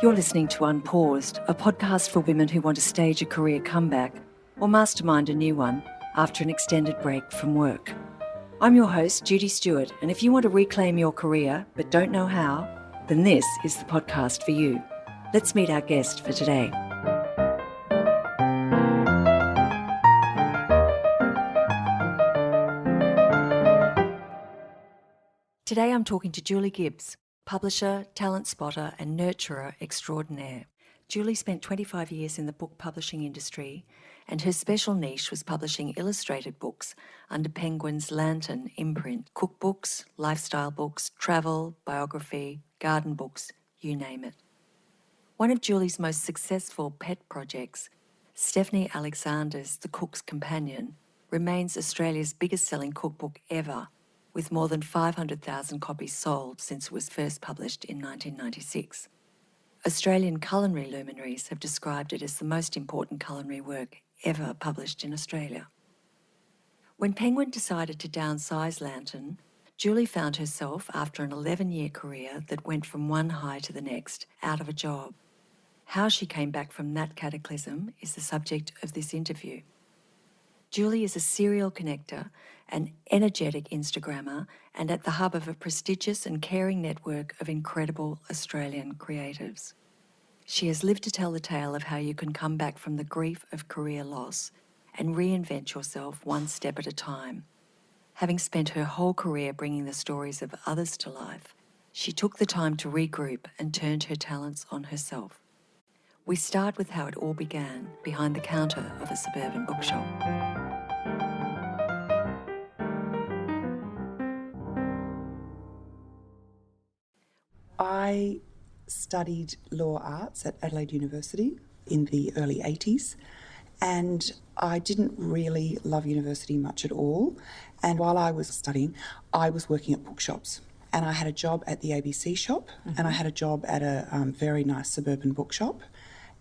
You're listening to Unpaused, a podcast for women who want to stage a career comeback or mastermind a new one after an extended break from work. I'm your host, Judy Stewart, and if you want to reclaim your career but don't know how, then this is the podcast for you. Let's meet our guest for today. Today I'm talking to Julie Gibbs, publisher, talent spotter and nurturer extraordinaire. Julie spent 25 years in the book publishing industry, and her special niche was publishing illustrated books under Penguin's Lantern imprint, cookbooks, lifestyle books, travel, biography, garden books, you name it. One of Julie's most successful pet projects, Stephanie Alexander's The Cook's Companion, remains Australia's biggest selling cookbook ever, with more than 500,000 copies sold since it was first published in 1996. Australian culinary luminaries have described it as the most important culinary work ever published in Australia. When Penguin decided to downsize Lantern, Julie found herself, after an 11-year career that went from one high to the next, out of a job. How she came back from that cataclysm is the subject of this interview. Julie is a serial connector, an energetic Instagrammer, and at the hub of a prestigious and caring network of incredible Australian creatives. She has lived to tell the tale of how you can come back from the grief of career loss and reinvent yourself one step at a time. Having spent her whole career bringing the stories of others to life, she took the time to regroup and turned her talents on herself. We start with how it all began behind the counter of a suburban bookshop. I studied law arts at Adelaide University in the early 80s, and I didn't really love university much at all. And while I was studying, I was working at bookshops. And I had a job at the ABC shop, and I had a job at a very nice suburban bookshop.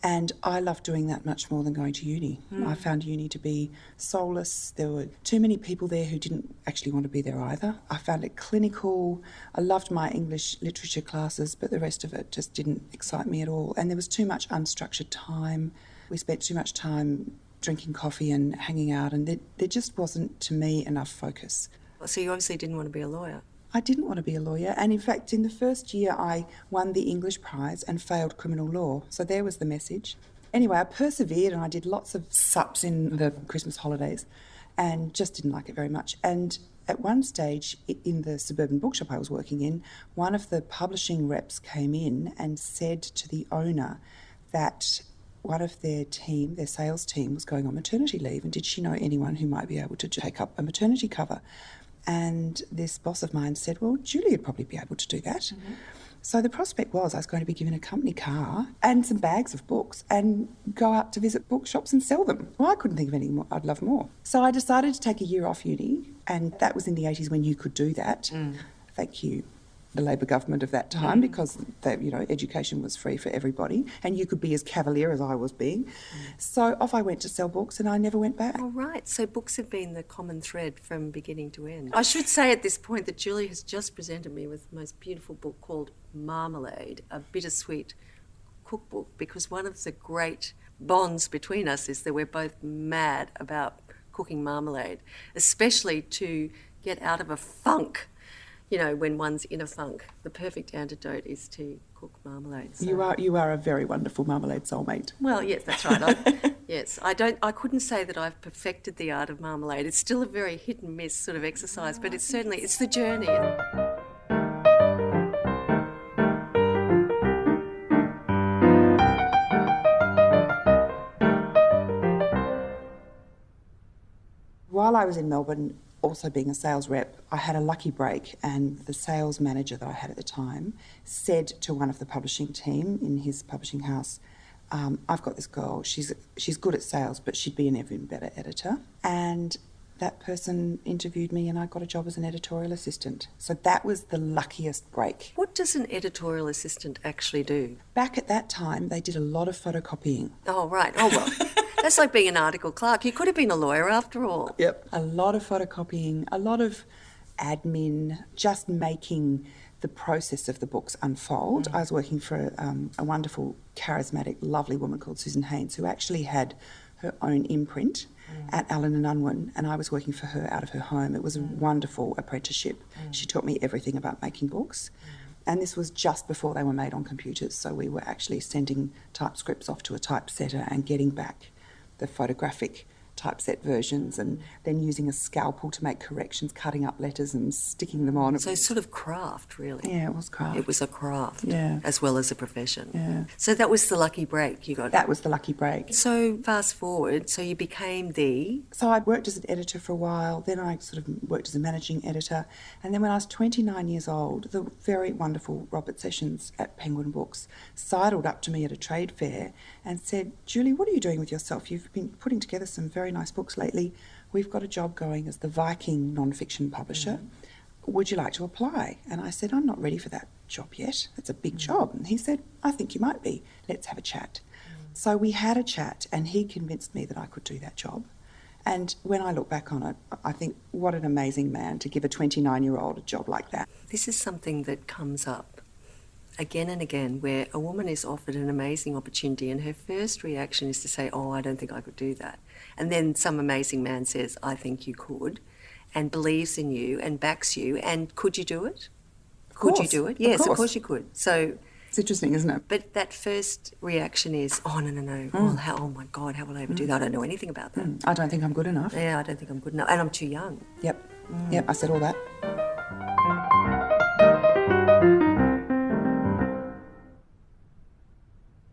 And I loved doing that much more than going to uni. I found uni to be soulless. There were too many people there who didn't actually want to be there either. I found it clinical. I loved my English literature classes, but the rest of it just didn't excite me at all. And there was too much unstructured time. We spent too much time drinking coffee and hanging out, and there just wasn't, to me, enough focus. So you obviously didn't want to be a lawyer. I didn't want to be a lawyer, and in fact in the first year I won the English prize and failed criminal law, so there was the message. Anyway, I persevered and I did lots of sups in the Christmas holidays and just didn't like it very much. And at one stage in the suburban bookshop I was working in, one of the publishing reps came in and said to the owner that one of their team, their sales team, was going on maternity leave, and did she know anyone who might be able to take up a maternity cover? And this boss of mine said, well, Julie would probably be able to do that. So the prospect was I was going to be given a company car and some bags of books and go out to visit bookshops and sell them. Well, I couldn't think of anything more I'd love more. So I decided to take a year off uni, and that was in the 80s when you could do that. Thank you, the Labor government of that time, because education was free for everybody and you could be as cavalier as I was being. So off I went to sell books and I never went back. All right, so books have been the common thread from beginning to end. I should say at this point that Julie has just presented me with the most beautiful book called Marmalade, a bittersweet cookbook, because one of the great bonds between us is that we're both mad about cooking marmalade, especially to get out of a funk. You know, when one's in a funk, the perfect antidote is to cook marmalade. So. You are a very wonderful marmalade soulmate. Well, yes, that's right. I couldn't say that I've perfected the art of marmalade. It's still a very hit and miss sort of exercise, but it's the journey. While I was in Melbourne, also being a sales rep, I had a lucky break, and the sales manager that I had at the time said to one of the publishing team in his publishing house, I've got this girl, she's good at sales, but she'd be an even better editor. And that person interviewed me and I got a job as an editorial assistant. So that was the luckiest break. What does an editorial assistant actually do? Back at that time, they did a lot of photocopying. Oh, right. Oh, well. That's like being an article clerk. You could have been a lawyer after all. Yep. A lot of photocopying, a lot of admin, just making the process of the books unfold. I was working for a wonderful, charismatic, lovely woman called Susan Haynes, who actually had her own imprint at Allen and Unwin, and I was working for her out of her home. It was a wonderful apprenticeship. She taught me everything about making books. And this was just before they were made on computers, so we were actually sending typescripts off to a typesetter and getting back the photographic typeset versions and then using a scalpel to make corrections, cutting up letters and sticking them on. So sort of craft, really. Yeah, it was craft. It was a craft, Yeah. as well as a profession. Yeah. So that was the lucky break you got. That was the lucky break. So fast forward, so you became the... So I worked as an editor for a while, then I sort of worked as a managing editor, and then when I was 29 years old, the very wonderful Robert Sessions at Penguin Books sidled up to me at a trade fair and said, "Julie, what are you doing with yourself? You've been putting together some very nice books lately. We've got a job going as the Viking non-fiction publisher. Would you like to apply?" And I said, "I'm not ready for that job yet. It's a big job." And he said, "I think you might be. Let's have a chat." So we had a chat and he convinced me that I could do that job. And when I look back on it, I think what an amazing man to give a 29-year-old a job like that. This is something that comes up again and again, where a woman is offered an amazing opportunity and her first reaction is to say, "Oh, I don't think I could do that." And then some amazing man says, "I think you could," and believes in you and backs you. And could you do it? Could you do it? Yes, of course you could. So it's interesting, isn't it? But that first reaction is, "Oh, no. Oh my God, how will I ever do that? I don't know anything about that. I don't think I'm good enough." Yeah, I don't think I'm good enough. And I'm too young. Yep, I said all that.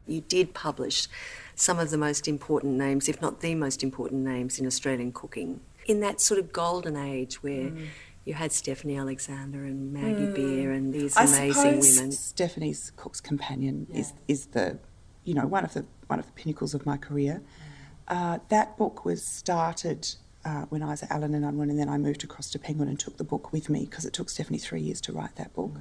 You did publish some of the most important names, if not the most important names in Australian cooking. In that sort of golden age where you had Stephanie Alexander and Maggie Beer and these amazing women. Stephanie's Cook's Companion is the, one of the pinnacles of my career. That book was started when I was at Allen and Unwin, and then I moved across to Penguin and took the book with me because it took Stephanie 3 years to write that book.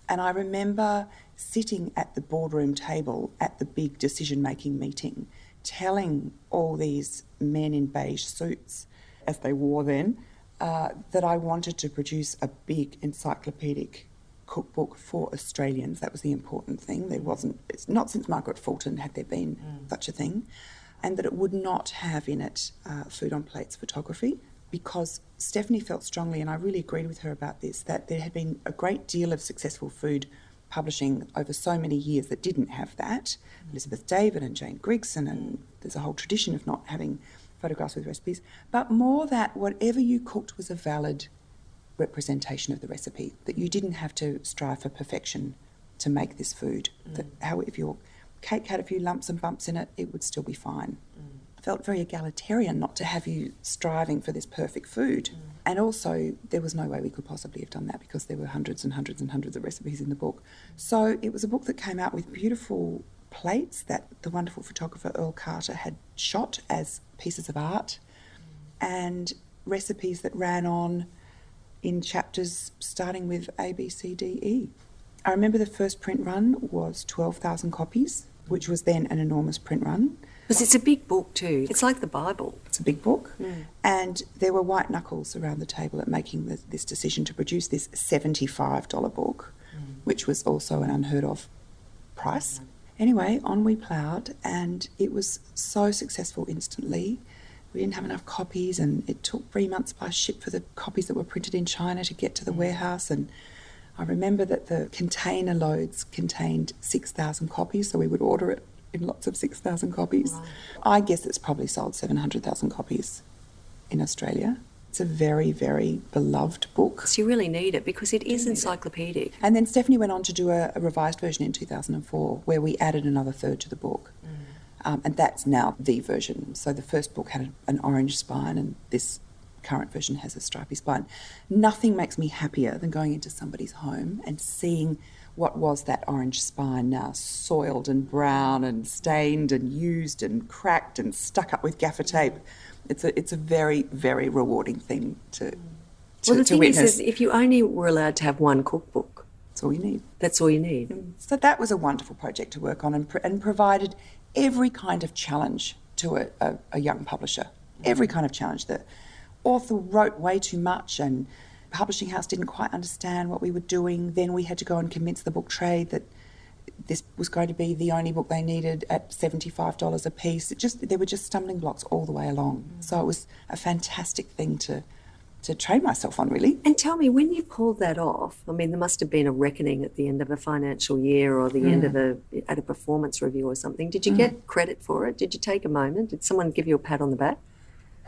And I remember sitting at the boardroom table at the big decision-making meeting, telling all these men in beige suits, as they wore then, that I wanted to produce a big encyclopedic cookbook for Australians. That was the important thing. It's not since Margaret Fulton had there been such a thing, and that it would not have in it food on plates photography, because Stephanie felt strongly, and I really agreed with her about this, that there had been a great deal of successful food publishing over so many years that didn't have that. Elizabeth David and Jane Grigson, and there's a whole tradition of not having photographs with recipes, but more that whatever you cooked was a valid representation of the recipe, that you didn't have to strive for perfection to make this food, that if your cake had a few lumps and bumps in it, it would still be fine. Felt very egalitarian not to have you striving for this perfect food. And also, there was no way we could possibly have done that because there were hundreds and hundreds and hundreds of recipes in the book. So it was a book that came out with beautiful plates that the wonderful photographer Earl Carter had shot as pieces of art, and recipes that ran on in chapters starting with A, B, C, D, E. I remember the first print run was 12,000 copies, which was then an enormous print run. Because it's a big book too. It's like the Bible. It's a big book. And there were white knuckles around the table at making this decision to produce this $75 book, which was also an unheard of price. Anyway, on we ploughed, and it was so successful instantly. We didn't have enough copies, and it took 3 months by ship for the copies that were printed in China to get to the warehouse. And I remember that the container loads contained 6,000 copies, so we would order it in lots of 6,000 copies. Right. I guess it's probably sold 700,000 copies in Australia. It's a very, very beloved book. So you really need it because it is encyclopedic. And then Stephanie went on to do a revised version in 2004 where we added another third to the book. And that's now the version. So the first book had an orange spine, and this current version has a stripy spine. Nothing makes me happier than going into somebody's home and seeing what was that orange spine now soiled and brown and stained and used and cracked and stuck up with gaffer tape. It's a very, very rewarding thing to Well, the thing witness. is if you only were allowed to have one cookbook, that's all you need. That's all you need. So that was a wonderful project to work on, and provided every kind of challenge to a young publisher. Every kind of challenge. The author wrote way too much and publishing house didn't quite understand what we were doing. Then we had to go and convince the book trade that this was going to be the only book they needed at $75 a piece. There were just stumbling blocks all the way along. So it was a fantastic thing to train myself on, really. And tell me, when you pulled that off, I mean, there must have been a reckoning at the end of a financial year or the end of at a performance review or something. Did you get credit for it? Did you take a moment? Did someone give you a pat on the back?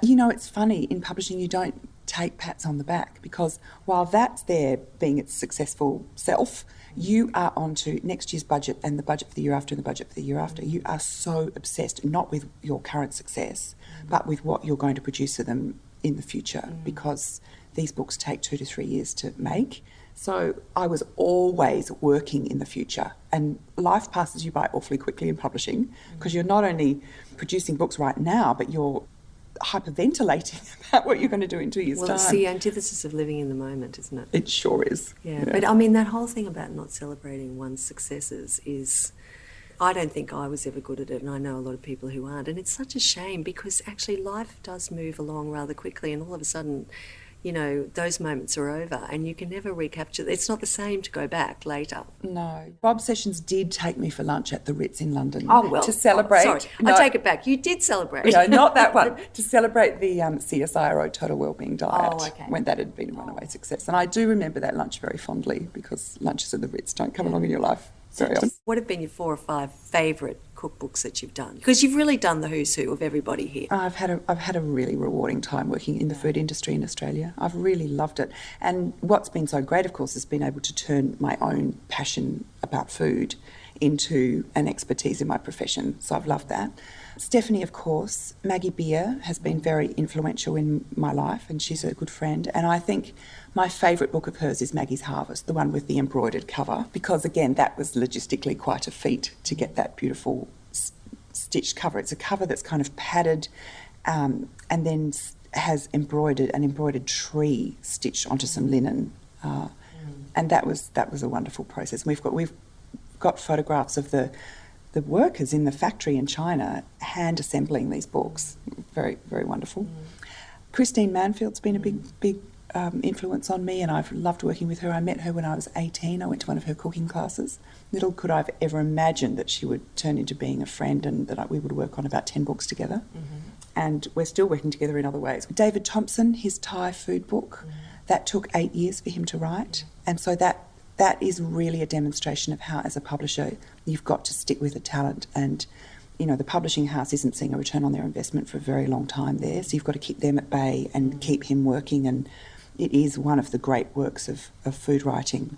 You know, it's funny, in publishing you don't take pats on the back, because while that's there being its successful self, you are onto next year's budget and the budget for the year after and the budget for the year after. You are so obsessed, not with your current success, but with what you're going to produce for them in the future, because these books take 2 to 3 years to make. So I was always working in the future, and life passes you by awfully quickly in publishing, because you're not only producing books right now, but you're hyperventilating about what you're going to do in 2 years' time. Well, it's the antithesis of living in the moment, isn't it? It sure is. Yeah, but I mean, that whole thing about not celebrating one's successes is, I don't think I was ever good at it, and I know a lot of people who aren't, and it's such a shame, because actually life does move along rather quickly, and all of a sudden, you know, those moments are over and you can never recapture. It's not the same to go back later. No. Bob Sessions did take me for lunch at the Ritz in London. Oh, well. To celebrate. Sorry, I take it back. You did celebrate. No, not that one. To celebrate the CSIRO Total Wellbeing Diet, okay. when that had been a runaway success. And I do remember that lunch very fondly, because lunches at the Ritz don't come along in your life very often. What have been your 4 or 5 favourite cookbooks that you've done? Because you've really done the who's who of everybody here. I've had a really rewarding time working in the food industry in Australia. I've really loved it. And what's been so great, of course, has been able to turn my own passion about food into an expertise in my profession. So I've loved that. Stephanie, of course. Maggie Beer has been very influential in my life, and she's a good friend. And I think my favourite book of hers is Maggie's Harvest, the one with the embroidered cover, because, again, that was logistically quite a feat to get that beautiful stitched cover. It's a cover that's kind of padded and then has an embroidered tree stitched onto some linen. And that was a wonderful process. We've got photographs of the workers in the factory in China hand assembling these books. Very, very wonderful. Christine Manfield's been a big influence on me, and I've loved working with her. I met her when I was 18. I went to one of her cooking classes. Little could I've ever imagined that she would turn into being a friend, and that we would work on about 10 books together. And we're still working together in other ways. David Thompson, his Thai food book, that took 8 years for him to write. And so that is really a demonstration of how, as a publisher, you've got to stick with the talent. And, you know, the publishing house isn't seeing a return on their investment for a very long time there, so you've got to keep them at bay and keep him working. And it is one of the great works of food writing.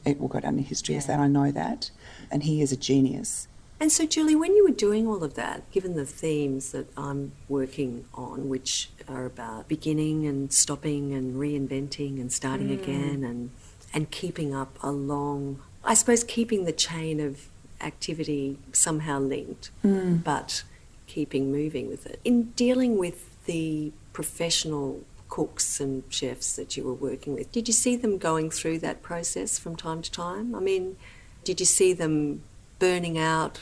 It will go down in history as that, I know that. And he is a genius. And so, Julie, when you were doing all of that, given the themes that I'm working on, which are about beginning and stopping and reinventing and starting again and keeping up I suppose keeping the chain of activity somehow linked, but keeping moving with it. In dealing with the professional cooks and chefs that you were working with, did you see them going through that process from time to time? I mean, did you see them burning out,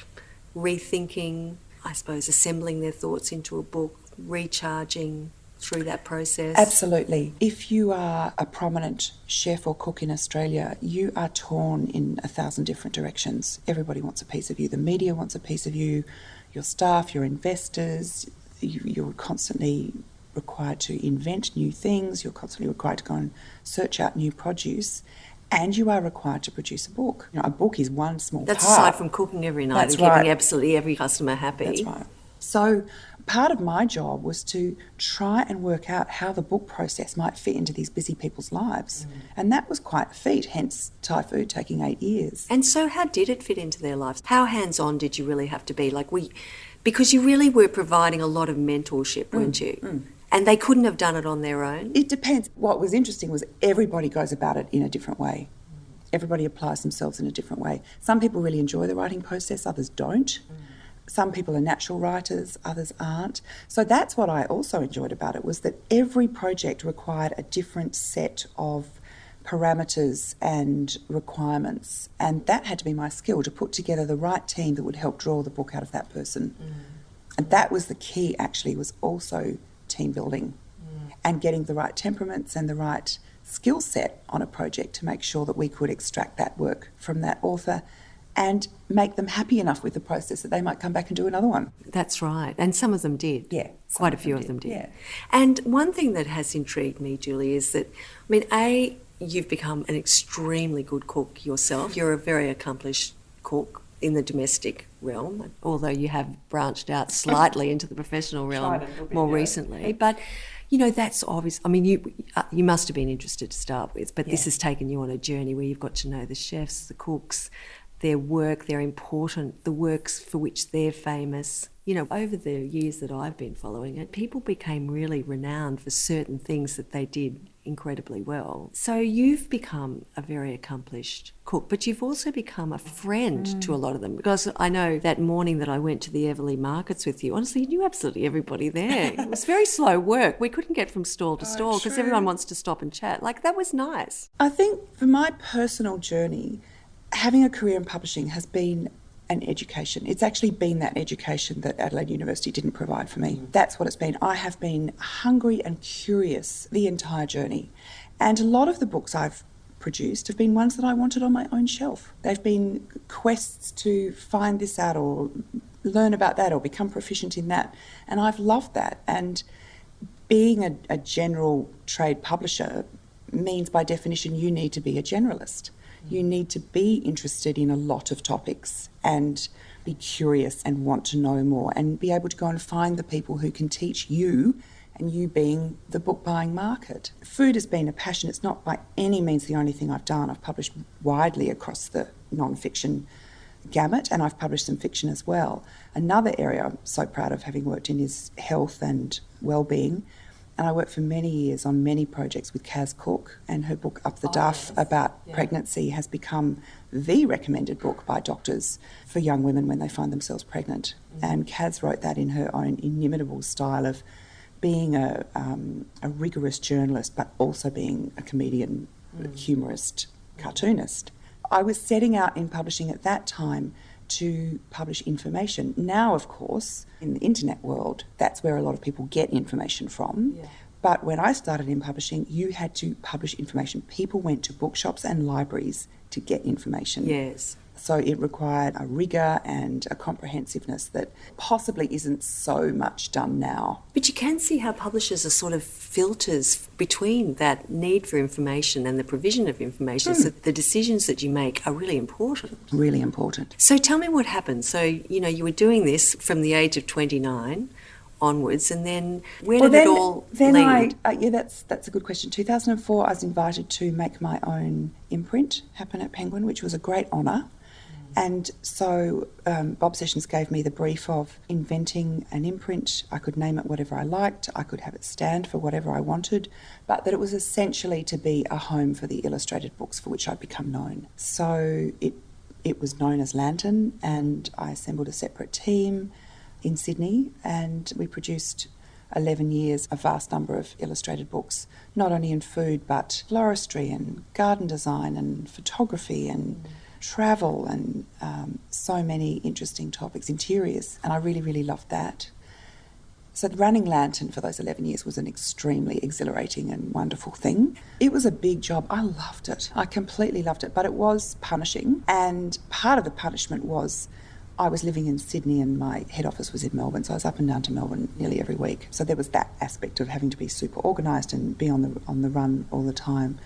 rethinking, I suppose assembling their thoughts into a book, recharging through that process? Absolutely. If you are a prominent chef or cook in Australia, you are torn in 1,000 different directions. Everybody wants a piece of you. The media wants a piece of you, your staff, your investors. You're constantly required to invent new things. You're constantly required to go and search out new produce. And you are required to produce a book. You know, a book is one small That's part. aside from cooking every night That's and keeping right. absolutely every customer happy. That's right. So part of my job was to try and work out how the book process might fit into these busy people's lives. And that was quite a feat, hence Thai food taking 8 years. And so how did it fit into their lives? How hands-on did you really have to be? Because you really were providing a lot of mentorship, weren't you? And they couldn't have done it on their own? It depends. What was interesting was everybody goes about it in a different way. Everybody applies themselves in a different way. Some people really enjoy the writing process, others don't. Some people are natural writers, others aren't. So that's what I also enjoyed about it, was that every project required a different set of parameters and requirements. And that had to be my skill, to put together the right team that would help draw the book out of that person. And that was the key, actually, was also team building and getting the right temperaments and the right skill set on a project to make sure that we could extract that work from that author and make them happy enough with the process that they might come back and do another one. That's right. And some of them did. Yeah. Quite a few of them did. Yeah. And one thing that has intrigued me, Julie, is that, you've become an extremely good cook yourself. You're a very accomplished cook in the domestic realm, although you have branched out slightly into the professional realm more recently. But, that's obvious. You must have been interested to start with, but this has taken you on a journey where you've got to know the chefs, the cooks, their work, they're important, the works for which they're famous. Over the years that I've been following it, people became really renowned for certain things that they did incredibly well. So you've become a very accomplished cook, but you've also become a friend to a lot of them, because I know that morning that I went to the Everleigh markets with you, honestly, you knew absolutely everybody there. It was very slow work. We couldn't get from stall to stall because everyone wants to stop and chat. That was nice. I think for my personal journey, having a career in publishing has been an education. It's actually been that education that Adelaide University didn't provide for me. That's what it's been. I have been hungry and curious the entire journey. And a lot of the books I've produced have been ones that I wanted on my own shelf. They've been quests to find this out or learn about that or become proficient in that. And I've loved that. And being a general trade publisher means by definition you need to be a generalist. You need to be interested in a lot of topics and be curious and want to know more and be able to go and find the people who can teach you, and you being the book buying market. Food has been a passion. It's not by any means the only thing I've done. I've published widely across the non-fiction gamut, and I've published some fiction as well. Another area I'm so proud of having worked in is health and well-being. And I worked for many years on many projects with Kaz Cook, and her book Up the Duff about pregnancy has become the recommended book by doctors for young women when they find themselves pregnant. And Kaz wrote that in her own inimitable style of being a rigorous journalist, but also being a comedian, humorist, cartoonist. I was setting out in publishing at that time to publish information. Now, of course, in the internet world, that's where a lot of people get information from. Yeah. But when I started in publishing, you had to publish information. People went to bookshops and libraries to get information. Yes. So it required a rigour and a comprehensiveness that possibly isn't so much done now. But you can see how publishers are sort of filters between that need for information and the provision of information, so the decisions that you make are really important. Really important. So tell me what happened. So, you were doing this from the age of 29 onwards, and then where did it all lead? That's a good question. 2004, I was invited to make my own imprint happen at Penguin, which was a great honour. And so Bob Sessions gave me the brief of inventing an imprint. I could name it whatever I liked. I could have it stand for whatever I wanted, but that it was essentially to be a home for the illustrated books for which I'd become known. So it was known as Lantern, and I assembled a separate team in Sydney, and we produced 11 years a vast number of illustrated books, not only in food but floristry and garden design and photography and travel and so many interesting topics, interiors, and I really, really loved that. So running Lantern for those 11 years was an extremely exhilarating and wonderful thing. It was a big job. I loved it. I completely loved it, but it was punishing, and part of the punishment was I was living in Sydney and my head office was in Melbourne, so I was up and down to Melbourne nearly every week. So there was that aspect of having to be super organised and be on the run all the time.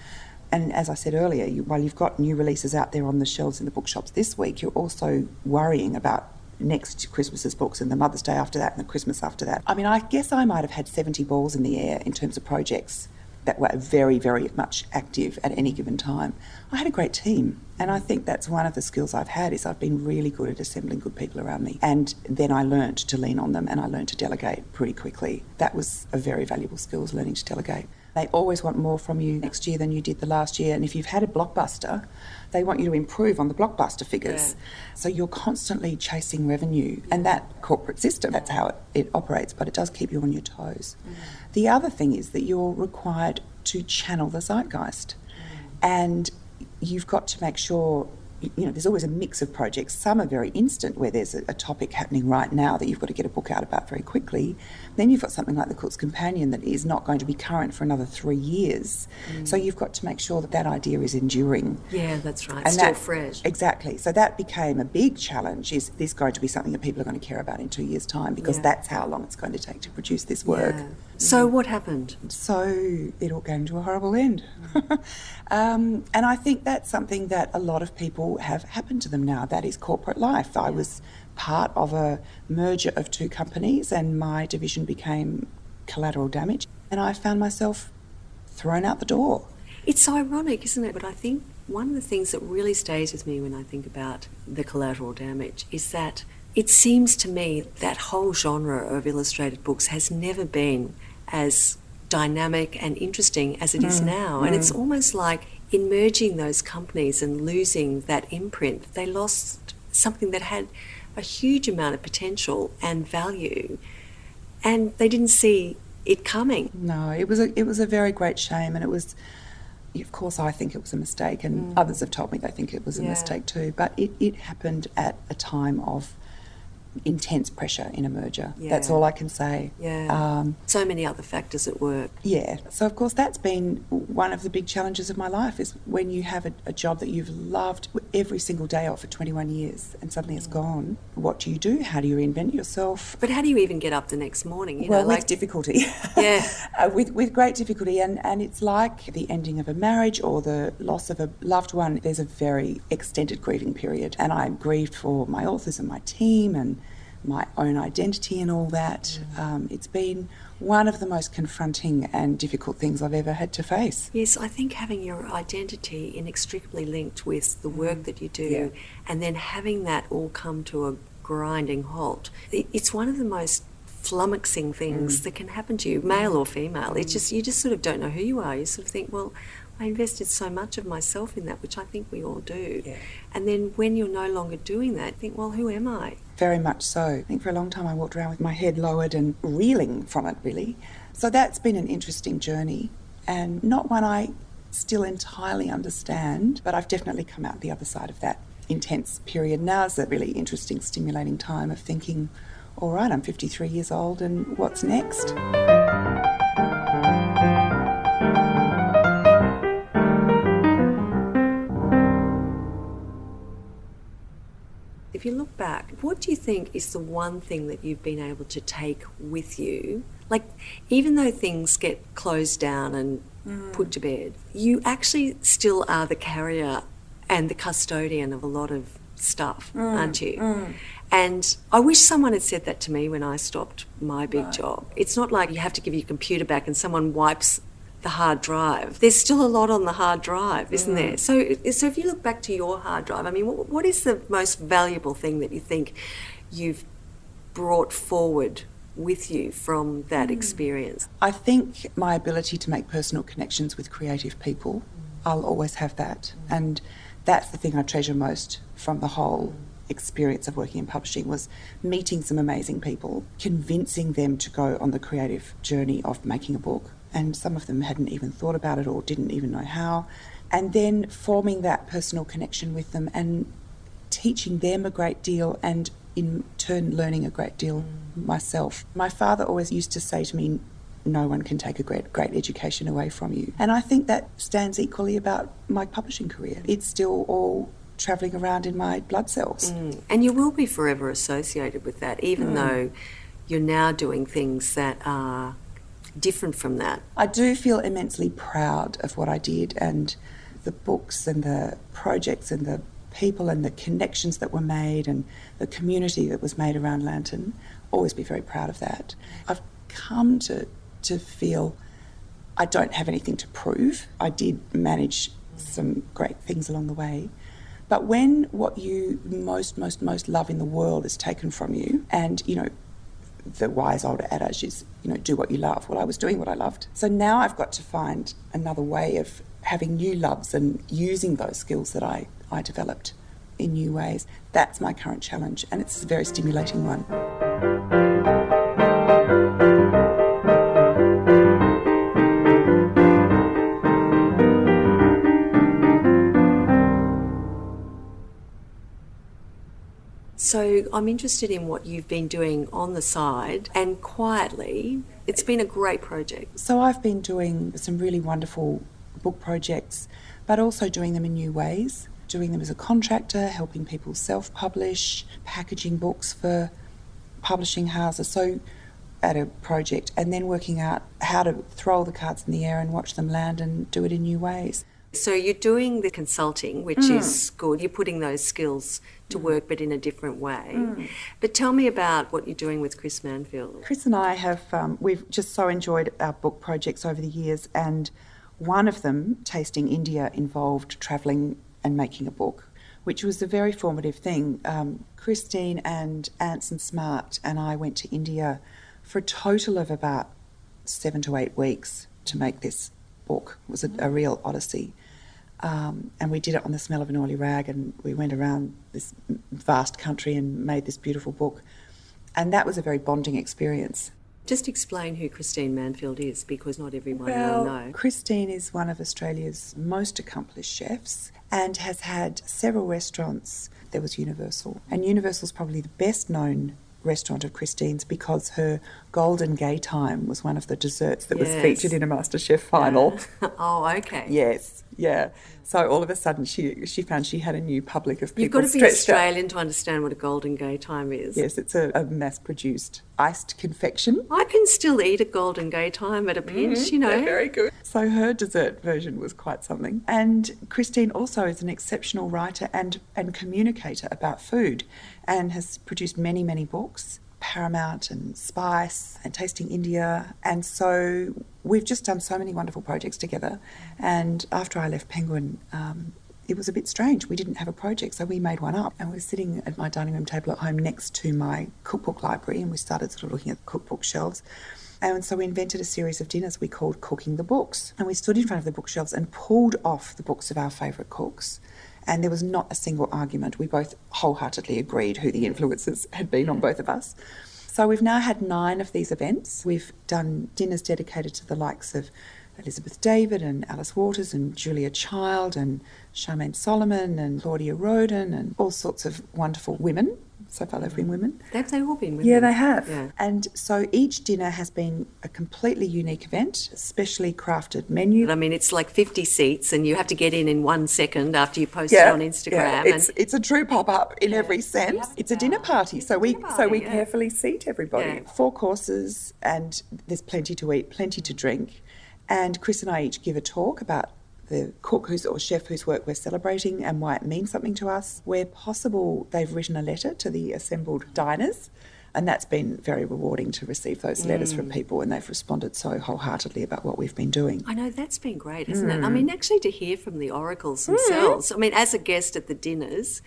And as I said earlier, while you've got new releases out there on the shelves in the bookshops this week, you're also worrying about next Christmas's books and the Mother's Day after that and the Christmas after that. I mean, I guess I might have had 70 balls in the air in terms of projects that were very, very much active at any given time. I had a great team, and I think that's one of the skills I've had is I've been really good at assembling good people around me. And then I learned to lean on them, and I learned to delegate pretty quickly. That was a very valuable skill, learning to delegate. They always want more from you next year than you did the last year. And if you've had a blockbuster, they want you to improve on the blockbuster figures. Yeah. So you're constantly chasing revenue. And that corporate system, that's how it operates, but it does keep you on your toes. Mm. The other thing is that you're required to channel the zeitgeist. And you've got to make sure there's always a mix of projects. Some are very instant, where there's a topic happening right now that you've got to get a book out about very quickly. Then you've got something like The Cook's Companion that is not going to be current for another 3 years. So you've got to make sure that idea is enduring. Yeah, that's right. And Still fresh. Exactly. So that became a big challenge. Is this going to be something that people are going to care about in 2 years' time? Because that's how long it's going to take to produce this work. Yeah. So what happened? So it all came to a horrible end. And I think that's something that a lot of people have happened to them now. That is corporate life. I was part of a merger of 2 companies, and my division became Collateral Damage, and I found myself thrown out the door. It's ironic, isn't it? But I think one of the things that really stays with me when I think about the Collateral Damage is that it seems to me that whole genre of illustrated books has never been as dynamic and interesting as it is now. And it's almost like in merging those companies and losing that imprint, they lost something that had a huge amount of potential and value, and they didn't see it coming. No, it was a very great shame, and it was, of course, I think it was a mistake, and others have told me they think it was a mistake too, but it happened at a time of intense pressure in a merger. Yeah. That's all I can say. Yeah. So many other factors at work. Yeah. So, of course, that's been one of the big challenges of my life, is when you have a job that you've loved every single day of for 21 years and suddenly it's gone. What do you do? How do you reinvent yourself? But how do you even get up the next morning? With difficulty. Yeah. With great difficulty. And it's like the ending of a marriage or the loss of a loved one. There's a very extended grieving period. And I grieved for my authors and my team and my own identity and all that. It's been one of the most confronting and difficult things I've ever had to face. Yes, I think having your identity inextricably linked with the work that you do and then having that all come to a grinding halt, it's one of the most flummoxing things that can happen to you, male or female. It's just, you just sort of don't know who you are. You sort of think, well, I invested so much of myself in that, which I think we all do. Yeah. And then when you're no longer doing that, think, well, who am I? Very much so. I think for a long time I walked around with my head lowered and reeling from it, really. So that's been an interesting journey, and not one I still entirely understand, but I've definitely come out the other side of that intense period. Now is a really interesting, stimulating time of thinking, all right, I'm 53 years old, and what's next? If you look back, what do you think is the one thing that you've been able to take with you? Like, even though things get closed down and put to bed, you actually still are the carrier and the custodian of a lot of stuff, aren't you? And I wish someone had said that to me when I stopped my big job. It's not like you have to give your computer back and someone wipes the hard drive. There's still a lot on the hard drive, isn't there? So if you look back to your hard drive, I mean, what is the most valuable thing that you think you've brought forward with you from that experience? I think my ability to make personal connections with creative people, I'll always have that. And that's the thing I treasure most from the whole experience of working in publishing, was meeting some amazing people, convincing them to go on the creative journey of making a book. And some of them hadn't even thought about it or didn't even know how. And then forming that personal connection with them and teaching them a great deal, and in turn learning a great deal myself. My father always used to say to me, no one can take a great education away from you. And I think that stands equally about my publishing career. It's still all travelling around in my blood cells. And you will be forever associated with that, even though you're now doing things that are different from that. I do feel immensely proud of what I did, and the books and the projects and the people and the connections that were made and the community that was made around Lantern. Always be very proud of that. I've come to feel I don't have anything to prove. I did manage some great things along the way. But when what you most love in the world is taken from you, and, the wise older adage is, do what you love. Well, I was doing what I loved. So now I've got to find another way of having new loves and using those skills that I developed in new ways. That's my current challenge, and it's a very stimulating one. So I'm interested in what you've been doing on the side and quietly. It's been a great project. So I've been doing some really wonderful book projects, but also doing them in new ways, doing them as a contractor, helping people self-publish, packaging books for publishing houses. So at a project, and then working out how to throw all the cards in the air and watch them land and do it in new ways. So you're doing the consulting, which is good. You're putting those skills to work, but in a different way. But tell me about what you're doing with Chris Manfield. Chris and I have, we've just so enjoyed our book projects over the years, and one of them, Tasting India, involved travelling and making a book, which was a very formative thing. Christine and Anson Smart and I went to India for a total of about 7 to 8 weeks to make this book. It was a real odyssey. And we did it on the smell of an oily rag, and we went around this vast country and made this beautiful book. And that was a very bonding experience. Just explain who Christine Manfield is, because not everyone will know. Christine is one of Australia's most accomplished chefs and has had several restaurants. There was Universal, and Universal's probably the best known restaurant of Christine's because her Golden Gay Time was one of the desserts that was featured in a MasterChef final. Yeah. Oh, okay. Yes, yeah. So all of a sudden she found she had a new public of people. You've got to be stretched Australian out. to understand what a Golden Gay Time is. Yes, it's a mass-produced iced confection. I can still eat a Golden Gay Time at a pinch, you know. Yeah, very good. So her dessert version was quite something. And Christine also is an exceptional writer and communicator about food, and has produced many, many books, Paramount and Spice and Tasting India. And so we've just done so many wonderful projects together. And after I left Penguin, it was a bit strange. We didn't have a project, so we made one up. And we were sitting at my dining room table at home next to my cookbook library, and we started sort of looking at the cookbook shelves. And so we invented a series of dinners we called Cooking the Books. And we stood in front of the bookshelves and pulled off the books of our favourite cooks. And there was not a single argument. We both wholeheartedly agreed who the influences had been on both of us. So we've now had 9 of these events. We've done dinners dedicated to the likes of Elizabeth David and Alice Waters and Julia Child and Charmaine Solomon and Claudia Roden and all sorts of wonderful women. So far they've been women. Have they all been women? Yeah, they have. Yeah. And so each dinner has been a completely unique event, a specially crafted menu. I mean, it's like 50 seats and you have to get in 1 second after you post it on Instagram. Yeah. It's a true pop-up in every sense. It's a dinner party, so we carefully seat everybody. Yeah. 4 courses, and there's plenty to eat, plenty to drink. And Chris and I each give a talk about the cook or chef whose work we're celebrating and why it means something to us. Where possible, they've written a letter to the assembled diners, and that's been very rewarding to receive those letters from people, and they've responded so wholeheartedly about what we've been doing. I know, that's been great, hasn't it? I mean, actually to hear from the oracles themselves, I mean, as a guest at the dinners,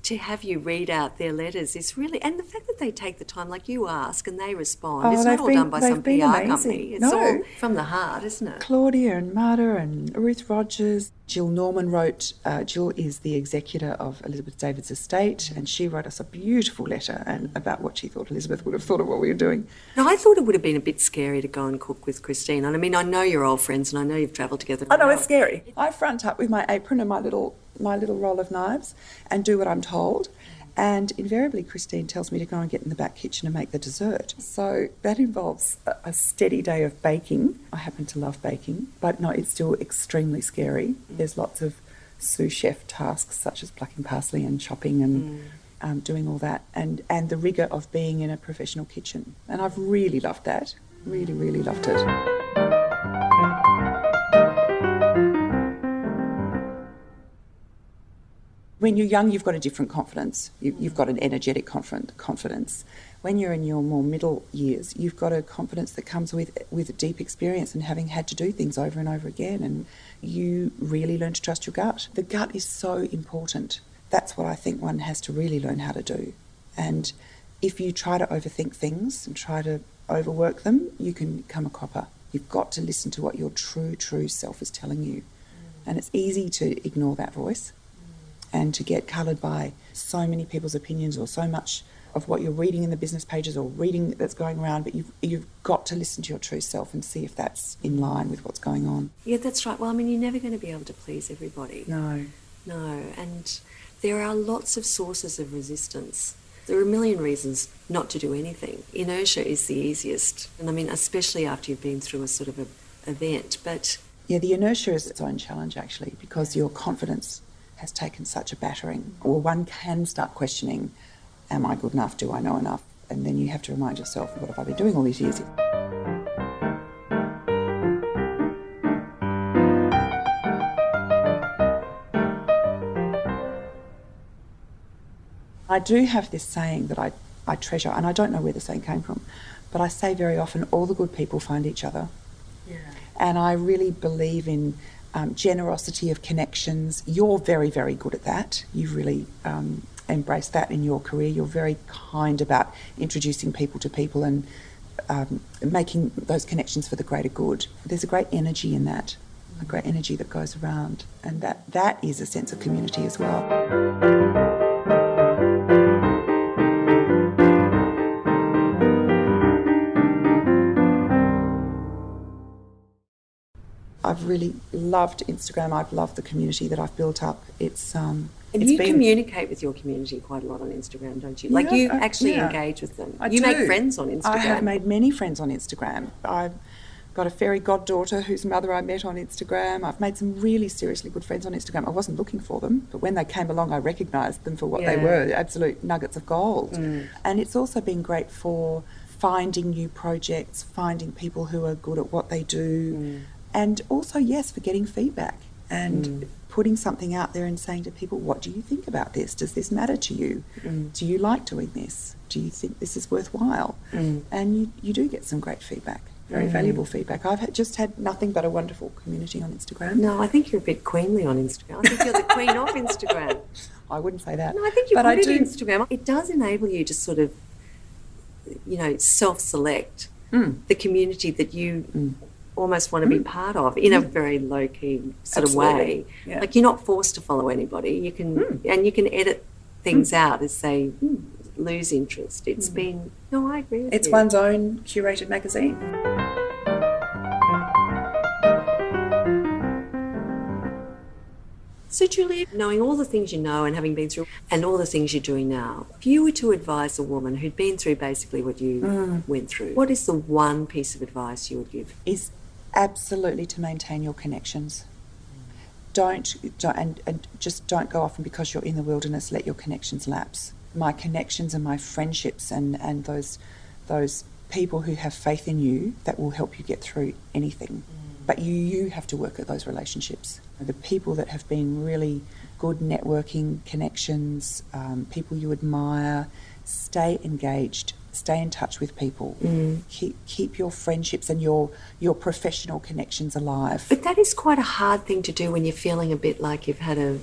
to have you read out their letters is really, and the fact that they take the time, like you ask and they respond, it's not all done by some PR company. It's all from the heart, isn't it? Claudia and Marta and Ruth Rogers. Jill Norman wrote, Jill is the executor of Elizabeth David's estate, and she wrote us a beautiful letter about what she thought Elizabeth would have thought of what we were doing. Now, I thought it would have been a bit scary to go and cook with Christine. And I mean, I know you're old friends and I know you've travelled together. I know, it's scary. I front up with my apron and my little roll of knives and do what I'm told. And invariably, Christine tells me to go and get in the back kitchen and make the dessert. So that involves a steady day of baking. I happen to love baking, but no, it's still extremely scary. There's lots of sous chef tasks such as plucking parsley and chopping and doing all that, and the rigour of being in a professional kitchen. And I've really loved that. Really, really loved it. When you're young, you've got a different confidence. You've got an energetic confidence. When you're in your more middle years, you've got a confidence that comes with a deep experience and having had to do things over and over again. And you really learn to trust your gut. The gut is so important. That's what I think one has to really learn how to do. And if you try to overthink things and try to overwork them, you can become a copper. You've got to listen to what your true self is telling you. And it's easy to ignore that voice and to get coloured by so many people's opinions or so much of what you're reading in the business pages or reading that's going around, but you've got to listen to your true self and see if that's in line with what's going on. Yeah, that's right. Well, I mean, you're never going to be able to please everybody. No. And there are lots of sources of resistance. There are a million reasons not to do anything. Inertia is the easiest. And I mean, especially after you've been through a sort of a event. But yeah, the inertia is its own challenge, actually, because your confidence has taken such a battering. Or one can start questioning, am I good enough? Do I know enough? And then you have to remind yourself, what have I been doing all these years? I do have this saying that I treasure, and I don't know where the saying came from, but I say very often, all the good people find each other. Yeah. And I really believe in generosity of connections. You're very, very good at that. You really embrace that in your career. You're very kind about introducing people to people and making those connections for the greater good. There's a great energy in that, a great energy that goes around, and that is a sense of community as well. I've really loved Instagram. I've loved the community that I've built up. And you communicate with your community quite a lot on Instagram, don't you? Like, you actually engage with them. You make friends on Instagram. I have made many friends on Instagram. I've got a fairy goddaughter whose mother I met on Instagram. I've made some really seriously good friends on Instagram. I wasn't looking for them, but when they came along, I recognised them for what they were, absolute nuggets of gold. And it's also been great for finding new projects, finding people who are good at what they do. And also, yes, for getting feedback and putting something out there and saying to people, what do you think about this? Does this matter to you? Do you like doing this? Do you think this is worthwhile? And you do get some great feedback, very valuable feedback. I've just had nothing but a wonderful community on Instagram. No, I think you're a bit queenly on Instagram. I think you're the queen of Instagram. I wouldn't say that. No, I think you're good at Instagram. It does enable you to sort of, self-select the community that you almost want to be part of in a very low-key sort of way. Yeah. Like, you're not forced to follow anybody. You can and you can edit things out as they lose interest. It's been... No, I agree with you. It's one's own curated magazine. So, Julie, knowing all the things you know and having been through and all the things you're doing now, if you were to advise a woman who'd been through basically what you went through, what is the one piece of advice you would give? Is absolutely to maintain your connections. Don't just don't go off, and because you're in the wilderness, let your connections lapse. My connections and my friendships and those people who have faith in you, that will help you get through anything. But you have to work at those relationships. The people that have been really good networking connections, people you admire, stay engaged, stay in touch with people. Keep your friendships and your professional connections alive. But that is quite a hard thing to do when you're feeling a bit like you've had a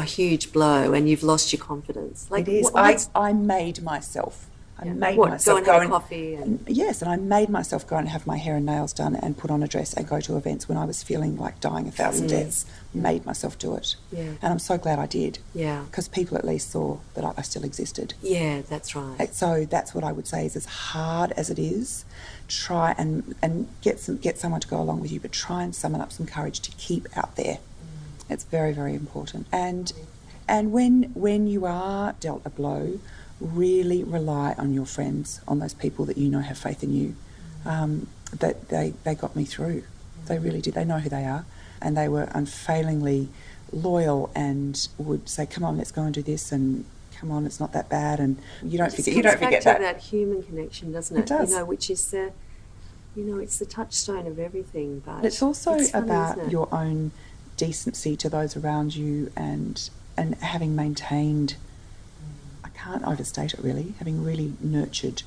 huge blow and you've lost your confidence. Like, it is. I made myself. I made myself go and have coffee. Yes, and I made myself go and have my hair and nails done and put on a dress and go to events when I was feeling like dying 1,000 deaths. Made myself do it. Yeah. And I'm so glad I did. Yeah. Because people at least saw that I still existed. Yeah, that's right. So that's what I would say is, as hard as it is, try and get someone to go along with you, but try and summon up some courage to keep out there. It's very, very important. And when you are dealt a blow, really rely on your friends, on those people that you know have faith in you. That they got me through. They really did. They know who they are, and they were unfailingly loyal and would say, "Come on, let's go and do this," and "Come on, it's not that bad." And you don't forget that. It comes back to that human connection, doesn't it? It does. Which is it's the touchstone of everything. But it's also about your own decency to those around you, and having maintained. I can't overstate it, really, having really nurtured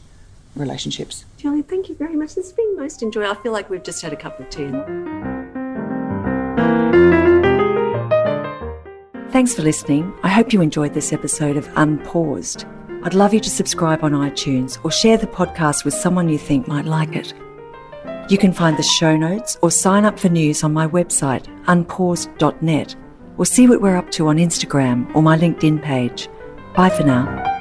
relationships. Julie, thank you very much. This has been most enjoyable. I feel like we've just had a cup of tea. Thanks for listening. I hope you enjoyed this episode of Unpaused. I'd love you to subscribe on iTunes or share the podcast with someone you think might like it. You can find the show notes or sign up for news on my website, unpaused.net, or see what we're up to on Instagram or my LinkedIn page. Bye for now.